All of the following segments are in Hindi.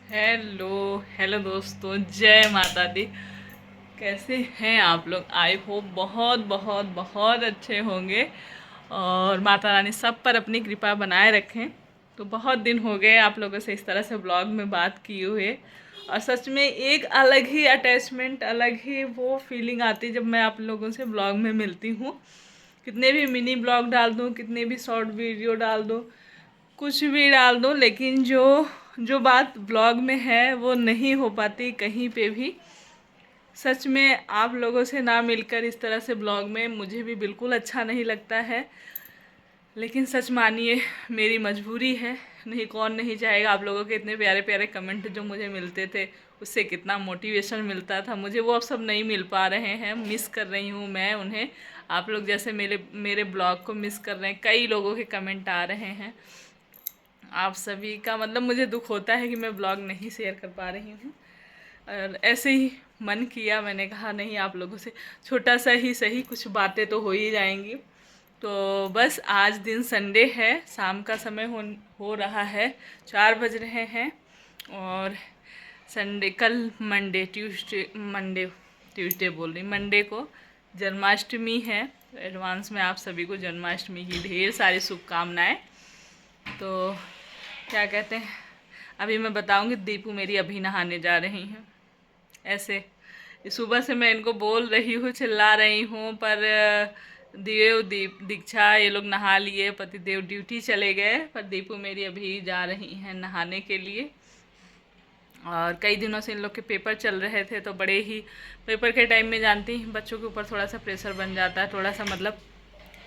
हेलो हेलो दोस्तों, जय माता दी। कैसे हैं आप लोग? आई होप बहुत बहुत बहुत अच्छे होंगे और माता रानी सब पर अपनी कृपा बनाए रखें। तो बहुत दिन हो गए आप लोगों से इस तरह से ब्लॉग में बात किए हुए, और सच में एक अलग ही अटैचमेंट, अलग ही वो फीलिंग आती है जब मैं आप लोगों से ब्लॉग में मिलती हूँ। कितने भी मिनी ब्लॉग डाल दूँ, कितने भी शॉर्ट वीडियो डाल दूँ, कुछ भी डाल दो, लेकिन जो जो बात ब्लॉग में है वो नहीं हो पाती कहीं पे भी। सच में आप लोगों से ना मिलकर इस तरह से ब्लॉग में मुझे भी बिल्कुल अच्छा नहीं लगता है, लेकिन सच मानिए मेरी मजबूरी है। नहीं, कौन नहीं चाहेगा। आप लोगों के इतने प्यारे प्यारे कमेंट जो मुझे मिलते थे, उससे कितना मोटिवेशन मिलता था मुझे, वो अब सब नहीं मिल पा रहे हैं। मिस कर रही हूँ मैं उन्हें। आप लोग जैसे मेरे मेरे ब्लॉग को मिस कर रहे हैं। कई लोगों के कमेंट आ रहे हैं। आप सभी का मतलब मुझे दुख होता है कि मैं ब्लॉग नहीं शेयर कर पा रही हूँ। और ऐसे ही मन किया, मैंने कहा नहीं, आप लोगों से छोटा सा ही सही कुछ बातें तो हो ही जाएंगी। तो बस आज दिन संडे है, शाम का समय हो रहा है, 4 बज रहे हैं। और संडे, कल ट्यूसडे बोल रही, मंडे को जन्माष्टमी है। एडवांस में आप सभी को जन्माष्टमी की ढेर सारी शुभकामनाएं। तो क्या कहते हैं, अभी मैं बताऊंगी। दीपू मेरी अभी नहाने जा रही हैं। ऐसे सुबह से मैं इनको बोल रही हूँ, चिल्ला रही हूँ, पर देव दीप दीक्षा ये लोग नहा लिए, पतिदेव ड्यूटी चले गए, पर दीपू मेरी अभी जा रही हैं नहाने के लिए। और कई दिनों से इन लोग के पेपर चल रहे थे, तो बड़े ही पेपर के टाइम में जानती हैं बच्चों के ऊपर थोड़ा सा प्रेशर बन जाता है, थोड़ा सा मतलब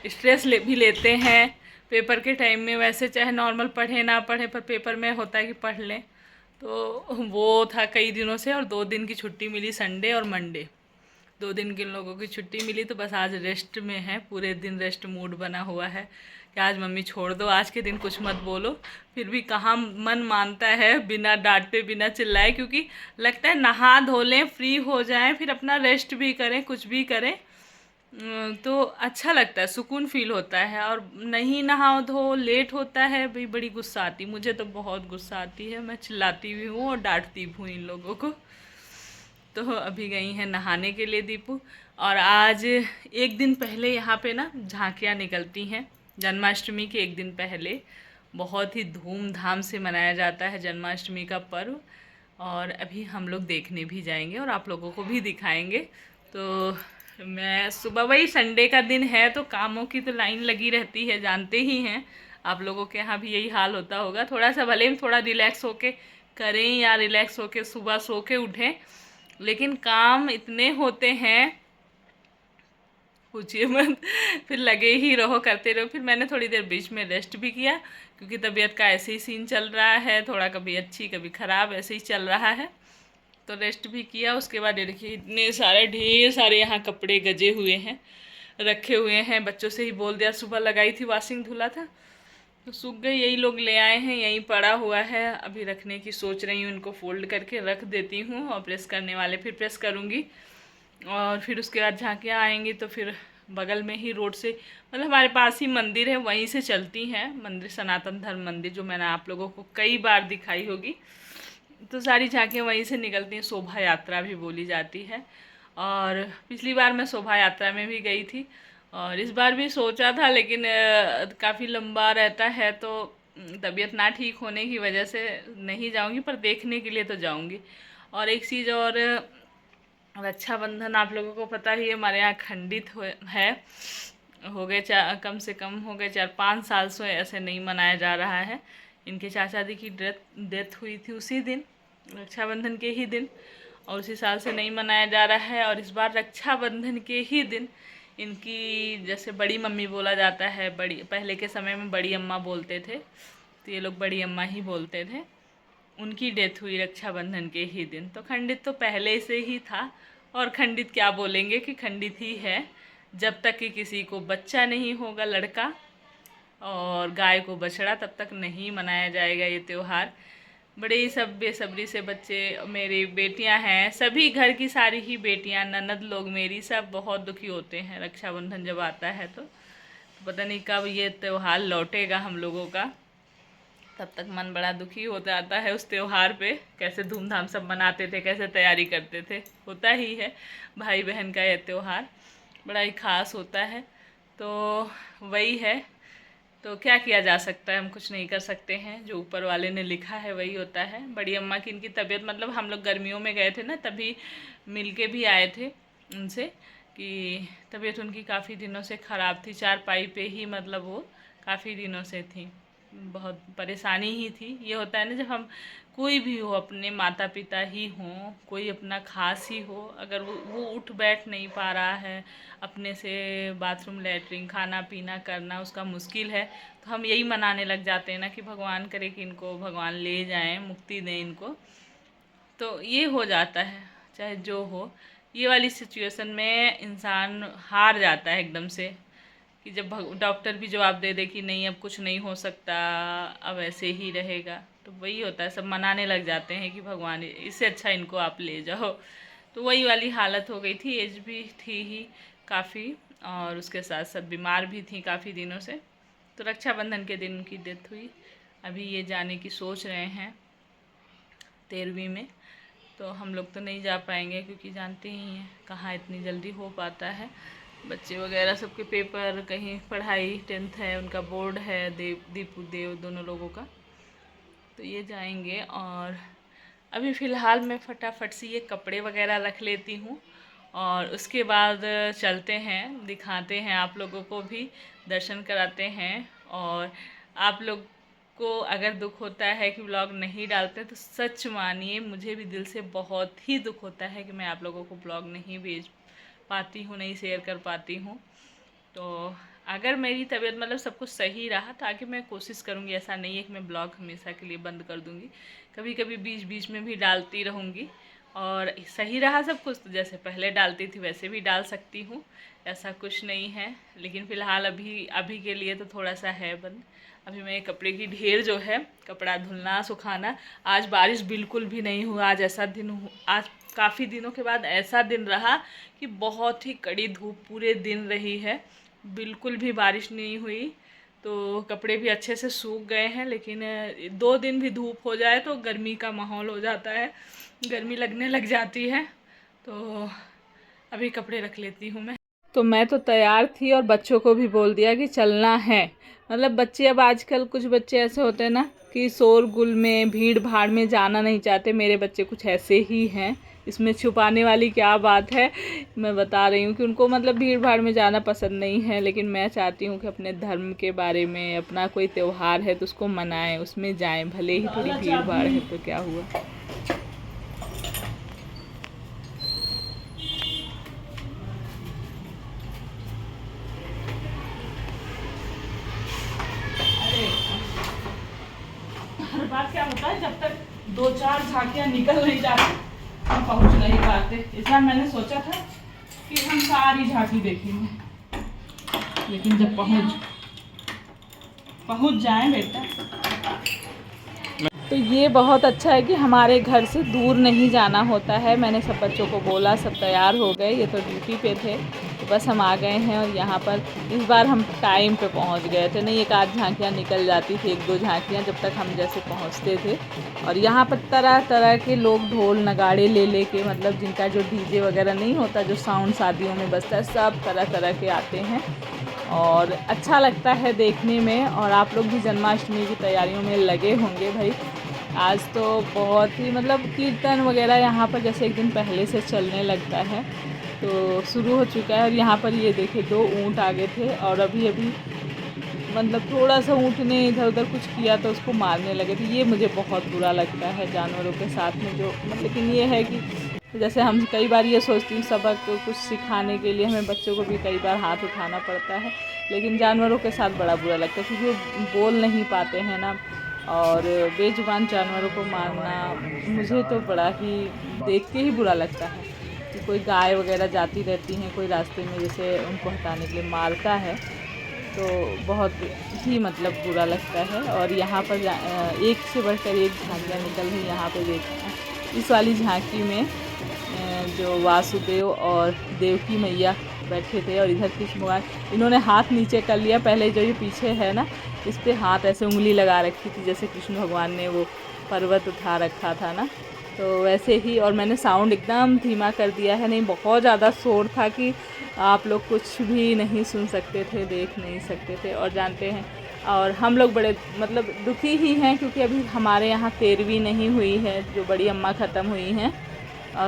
स्ट्रेस भी लेते हैं पेपर के टाइम में। वैसे चाहे नॉर्मल पढ़े ना पढ़े, पर पेपर में होता है कि पढ़ लें। तो वो था कई दिनों से, और 2 दिन की छुट्टी मिली, संडे और मंडे। 2 दिन के लोगों की छुट्टी मिली, तो बस आज रेस्ट में है, पूरे दिन रेस्ट मूड बना हुआ है कि आज मम्मी छोड़ दो, आज के दिन कुछ मत बोलो। फिर भी कहाँ मन मानता है बिना डांटे बिना चिल्लाए, क्योंकि लगता है नहा धो लें, फ्री हो जाएं, फिर अपना रेस्ट भी करें, कुछ भी करें। तो अच्छा लगता है, सुकून फील होता है। और नहीं नहाओ धो, लेट होता है भाई, बड़ी गुस्सा आती, मुझे तो बहुत गुस्सा आती है। मैं चिल्लाती भी हूँ और डांटती भी हूँ इन लोगों को। तो अभी गई हैं नहाने के लिए दीपू। और आज एक दिन पहले यहाँ पे ना झांकियाँ निकलती हैं, जन्माष्टमी के एक दिन पहले। बहुत ही धूमधाम से मनाया जाता है जन्माष्टमी का पर्व। और अभी हम लोग देखने भी जाएंगे और आप लोगों को भी दिखाएंगे। तो मैं सुबह, वही संडे का दिन है तो कामों की तो लाइन लगी रहती है, जानते ही हैं। आप लोगों के यहाँ भी यही हाल होता होगा। थोड़ा सा भले ही थोड़ा रिलैक्स होके करें या रिलैक्स होके सुबह सो के उठें, लेकिन काम इतने होते हैं, पूछिए मत। फिर लगे ही रहो, करते रहो। फिर मैंने थोड़ी देर बीच में रेस्ट भी किया, क्योंकि तबीयत का ऐसे ही सीन चल रहा है, थोड़ा कभी अच्छी कभी ख़राब ऐसे ही चल रहा है। तो रेस्ट भी किया। उसके बाद ये देखिए इतने सारे, ढेर सारे यहाँ कपड़े गजे हुए हैं, रखे हुए हैं। बच्चों से ही बोल दिया, सुबह लगाई थी वाशिंग, धुला था तो सूख गई, यही लोग ले आए हैं, यहीं पड़ा हुआ है। अभी रखने की सोच रही हूँ, इनको फोल्ड करके रख देती हूँ, और प्रेस करने वाले फिर प्रेस करूँगी। और फिर उसके बाद झांकियाँ आएंगी तो फिर बगल में ही रोड से, मतलब हमारे पास ही मंदिर है, वहीं से चलती हैं मंदिर, सनातन धर्म मंदिर, जो मैंने आप लोगों को कई बार दिखाई होगी। तो सारी झांकियाँ वहीं से निकलती हैं, शोभा यात्रा भी बोली जाती है। और पिछली बार मैं शोभा यात्रा में भी गई थी, और इस बार भी सोचा था, लेकिन काफ़ी लंबा रहता है, तो तबीयत ना ठीक होने की वजह से नहीं जाऊंगी, पर देखने के लिए तो जाऊंगी। और एक चीज़ और, रक्षाबंधन आप लोगों को पता ही है, हमारे यहाँ खंडित है। हो गए कम से कम हो गए 4-5 साल से ऐसे नहीं मनाया जा रहा है। इनके चाचा जी की डेथ हुई थी उसी दिन, रक्षाबंधन के ही दिन, और उसी साल से नहीं मनाया जा रहा है। और इस बार रक्षाबंधन के ही दिन इनकी, जैसे बड़ी मम्मी बोला जाता है, बड़ी, पहले के समय में बड़ी अम्मा बोलते थे, तो ये लोग बड़ी अम्मा ही बोलते थे, उनकी डेथ हुई रक्षाबंधन के ही दिन। तो खंडित तो पहले से ही था, और खंडित क्या बोलेंगे कि खंडित ही है। जब तक कि किसी को बच्चा नहीं होगा, लड़का और गाय को बछड़ा, तब तक नहीं मनाया जाएगा ये त्यौहार। बड़े ही सब बेसब्री से बच्चे, मेरी बेटियां हैं, सभी घर की सारी ही बेटियां, ननद लोग मेरी, सब बहुत दुखी होते हैं रक्षाबंधन जब आता है तो पता नहीं कब ये त्यौहार लौटेगा हम लोगों का। तब तक मन बड़ा दुखी हो जाता है उस त्योहार पे, कैसे धूमधाम सब मनाते थे, कैसे तैयारी करते थे। होता ही है, भाई बहन का यह त्योहार बड़ा ही ख़ास होता है। तो वही है, तो क्या किया जा सकता है, हम कुछ नहीं कर सकते हैं, जो ऊपर वाले ने लिखा है वही होता है। बड़ी अम्मा की इनकी तबीयत, मतलब हम लोग गर्मियों में गए थे ना, तभी मिल के भी आए थे उनसे कि तबीयत उनकी काफ़ी दिनों से ख़राब थी, चारपाई पे ही मतलब वो काफ़ी दिनों से थी, बहुत परेशानी ही थी। ये होता है ना, जब हम कोई भी हो, अपने माता पिता ही हों, कोई अपना खास ही हो, अगर वो उठ बैठ नहीं पा रहा है, अपने से बाथरूम लैट्रिन खाना पीना करना उसका मुश्किल है, तो हम यही मनाने लग जाते हैं ना कि भगवान करे कि इनको भगवान ले जाएं, मुक्ति दें इनको। तो ये हो जाता है, चाहे जो हो, ये वाली सिचुएशन में इंसान हार जाता है एकदम से, कि जब डॉक्टर भी जवाब दे दे कि नहीं अब कुछ नहीं हो सकता, अब ऐसे ही रहेगा, तो वही होता है, सब मनाने लग जाते हैं कि भगवान इससे अच्छा इनको आप ले जाओ। तो वही वाली हालत हो गई थी, एज भी थी ही काफ़ी, और उसके साथ साथ बीमार भी थी काफ़ी दिनों से। तो रक्षाबंधन के दिन उनकी डेथ हुई। अभी ये जाने की सोच रहे हैं 13वीं में, तो हम लोग तो नहीं जा पाएंगे, क्योंकि जानते ही हैं कहाँ इतनी जल्दी हो पाता है। बच्चे वगैरह सबके पेपर, कहीं पढ़ाई, 10th है उनका, बोर्ड है, दीपू देव दोनों लोगों का, तो ये जाएंगे। और अभी फ़िलहाल मैं फटाफट से ये कपड़े वगैरह रख लेती हूँ, और उसके बाद चलते हैं, दिखाते हैं आप लोगों को भी, दर्शन कराते हैं। और आप लोग को अगर दुख होता है कि व्लॉग नहीं डालते, तो सच मानिए मुझे भी दिल से बहुत ही दुख होता है कि मैं आप लोगों को ब्लॉग नहीं भेज पाती हूँ, नहीं शेयर कर पाती हूँ। तो अगर मेरी तबीयत मतलब सब कुछ सही रहा तो आगे मैं कोशिश करूँगी, ऐसा नहीं है कि मैं ब्लॉग हमेशा के लिए बंद कर दूँगी, कभी कभी बीच बीच में भी डालती रहूँगी। और सही रहा सब कुछ तो जैसे पहले डालती थी वैसे भी डाल सकती हूँ, ऐसा कुछ नहीं है। लेकिन फ़िलहाल अभी के लिए तो थोड़ा सा है बंद। अभी मैं कपड़े की ढेर जो है, कपड़ा धुलना सुखाना, आज बारिश बिल्कुल भी नहीं हुआ। आज ऐसा दिन, आज काफ़ी दिनों के बाद ऐसा दिन रहा कि बहुत ही कड़ी धूप पूरे दिन रही है, बिल्कुल भी बारिश नहीं हुई। तो कपड़े भी अच्छे से सूख गए हैं, लेकिन 2 दिन भी धूप हो जाए तो गर्मी का माहौल हो जाता है, गर्मी लगने लग जाती है। तो अभी कपड़े रख लेती हूँ मैं। तो मैं तो तैयार थी और बच्चों को भी बोल दिया कि चलना है। मतलब बच्चे, अब आजकल कुछ बच्चे ऐसे होते हैं ना कि शोरगुल में, भीड़ भाड़ में जाना नहीं चाहते। मेरे बच्चे कुछ ऐसे ही हैं, इसमें छुपाने वाली क्या बात है। मैं बता रही हूँ कि उनको मतलब भीड़ भाड़ में जाना पसंद नहीं है, लेकिन मैं चाहती हूँ कि अपने धर्म के बारे में, अपना कोई त्यौहार है तो उसको मनाएं, उसमें जाएं, भले ही थोड़ी भीड़ भाड़ है तो क्या हुआ। हर बार क्या होता है, जब तक 2-4 झांकियाँ निकल नहीं जाती हम पहुँच नहीं पाते। इस बार मैंने सोचा था कि हम सारी झांकी देखेंगे, लेकिन जब पहुँच जाएं बेटा। तो ये बहुत अच्छा है कि हमारे घर से दूर नहीं जाना होता है। मैंने सब बच्चों को बोला, सब तैयार हो गए, ये तो ड्यूटी पे थे, तो बस हम आ गए हैं। और यहाँ पर इस बार हम टाइम पे पहुँच गए थे, नहीं 1-8 झांकियाँ निकल जाती थी, 1-2 झांकियाँ जब तक हम जैसे पहुँचते थे। और यहाँ पर तरह तरह के लोग ढोल नगाड़े ले के, मतलब जिनका जो डीजे वगैरह नहीं होता, जो साउंड शादियों में बजता है, सब तरह तरह के आते हैं और अच्छा लगता है देखने में। और आप लोग भी जन्माष्टमी की तैयारियों में लगे होंगे भाई। आज तो बहुत ही मतलब कीर्तन वगैरह यहाँ पर जैसे एक दिन पहले से चलने लगता है, तो शुरू हो चुका है। और यहाँ पर ये देखिए 2 ऊँट आ गए थे, और अभी मतलब थोड़ा सा ऊँट ने इधर उधर कुछ किया तो उसको मारने लगे थे। ये मुझे बहुत बुरा लगता है जानवरों के साथ में जो, लेकिन ये है कि जैसे हम कई बार ये सोचती हूँ सबक कुछ सिखाने के लिए हमें बच्चों को भी कई बार हाथ उठाना पड़ता है, लेकिन जानवरों के साथ बड़ा बुरा लगता है क्योंकि वो बोल नहीं पाते हैं ना। और बेजुबान जानवरों को मारना मुझे तो बड़ा ही देख के ही बुरा लगता है कि कोई गाय वगैरह जाती रहती हैं, कोई रास्ते में जैसे उनको हटाने के लिए मारता है, तो बहुत ही मतलब बुरा लगता है। और यहाँ पर एक से बढ़कर एक झांकियाँ निकल रही। यहाँ पे देखा इस वाली झांकी में जो वासुदेव और देवकी मैया बैठे थे, और इधर कृष्ण भगवान, इन्होंने हाथ नीचे कर लिया। पहले जो ये पीछे है ना, इस पर हाथ ऐसे उंगली लगा रखी थी जैसे कृष्ण भगवान ने वो पर्वत उठा रखा था ना, तो वैसे ही। और मैंने साउंड एकदम धीमा कर दिया है, नहीं बहुत ज़्यादा शोर था कि आप लोग कुछ भी नहीं सुन सकते थे, देख नहीं सकते थे। और जानते हैं, और हम लोग बड़े मतलब दुखी ही हैं क्योंकि अभी हमारे यहाँ 13वीं नहीं हुई है, जो बड़ी अम्मा ख़त्म हुई हैं।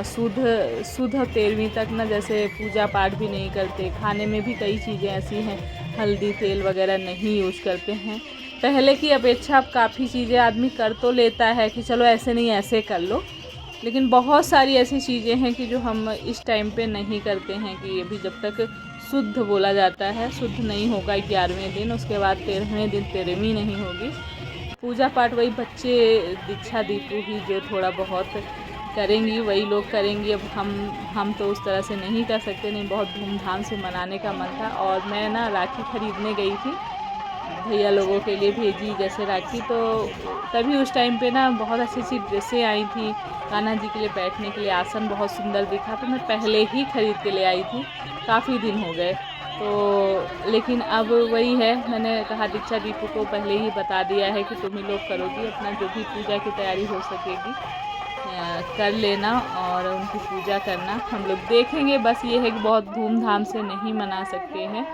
शुद्ध 13वीं तक ना जैसे पूजा पाठ भी नहीं करते, खाने में भी कई चीज़ें ऐसी हैं, हल्दी तेल वगैरह नहीं यूज़ करते हैं। पहले की अपेक्षा अब काफ़ी चीज़ें आदमी कर तो लेता है कि चलो ऐसे नहीं ऐसे कर लो, लेकिन बहुत सारी ऐसी चीज़ें हैं कि जो हम इस टाइम पे नहीं करते हैं कि अभी जब तक शुद्ध बोला जाता है, शुद्ध नहीं होगा 11वें दिन, उसके बाद 13वें दिन 13वीं नहीं होगी। पूजा पाठ वही बच्चे दीक्षा दीपू ही जो थोड़ा बहुत करेंगी वही लोग करेंगी। अब हम तो उस तरह से नहीं कर सकते, नहीं बहुत धूमधाम से मनाने का मन था। और मैं ना राखी ख़रीदने गई थी, भैया लोगों के लिए भेजी जैसे राखी, तो तभी उस टाइम पे ना बहुत अच्छी अच्छी ड्रेसें आई थी, कान्हा जी के लिए बैठने के लिए आसन बहुत सुंदर दिखा, तो मैं पहले ही ख़रीद के ले आई थी, काफ़ी दिन हो गए। तो लेकिन अब वही है, मैंने कहा दीक्षा दीपू को पहले ही बता दिया है कि तुम ही लोग करोगी, अपना जो भी पूजा की तैयारी हो सकेगी कर लेना और उनकी पूजा करना। हम लोग देखेंगे, बस ये है कि बहुत धूमधाम से नहीं मना सकते हैं।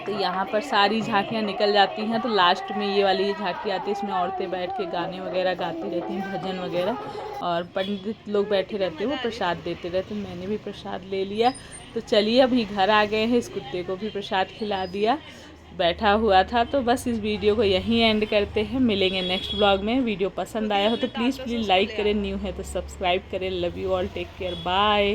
तो यहाँ पर सारी झांकियाँ निकल जाती हैं, तो लास्ट में ये वाली झांकी आती है, इसमें औरतें बैठ के गाने वगैरह गाती रहती हैं, भजन वगैरह, और पंडित लोग बैठे रहते हैं, वो प्रसाद देते रहते हैं। मैंने भी प्रसाद ले लिया। तो चलिए अभी घर आ गए हैं, इस कुत्ते को भी प्रसाद खिला दिया, बैठा हुआ था। तो बस इस वीडियो को यहीं एंड करते हैं, मिलेंगे नेक्स्ट ब्लॉग में। वीडियो पसंद आया हो तो प्लीज़ लाइक करें, न्यू है तो सब्सक्राइब करें। Love you all, take care, bye.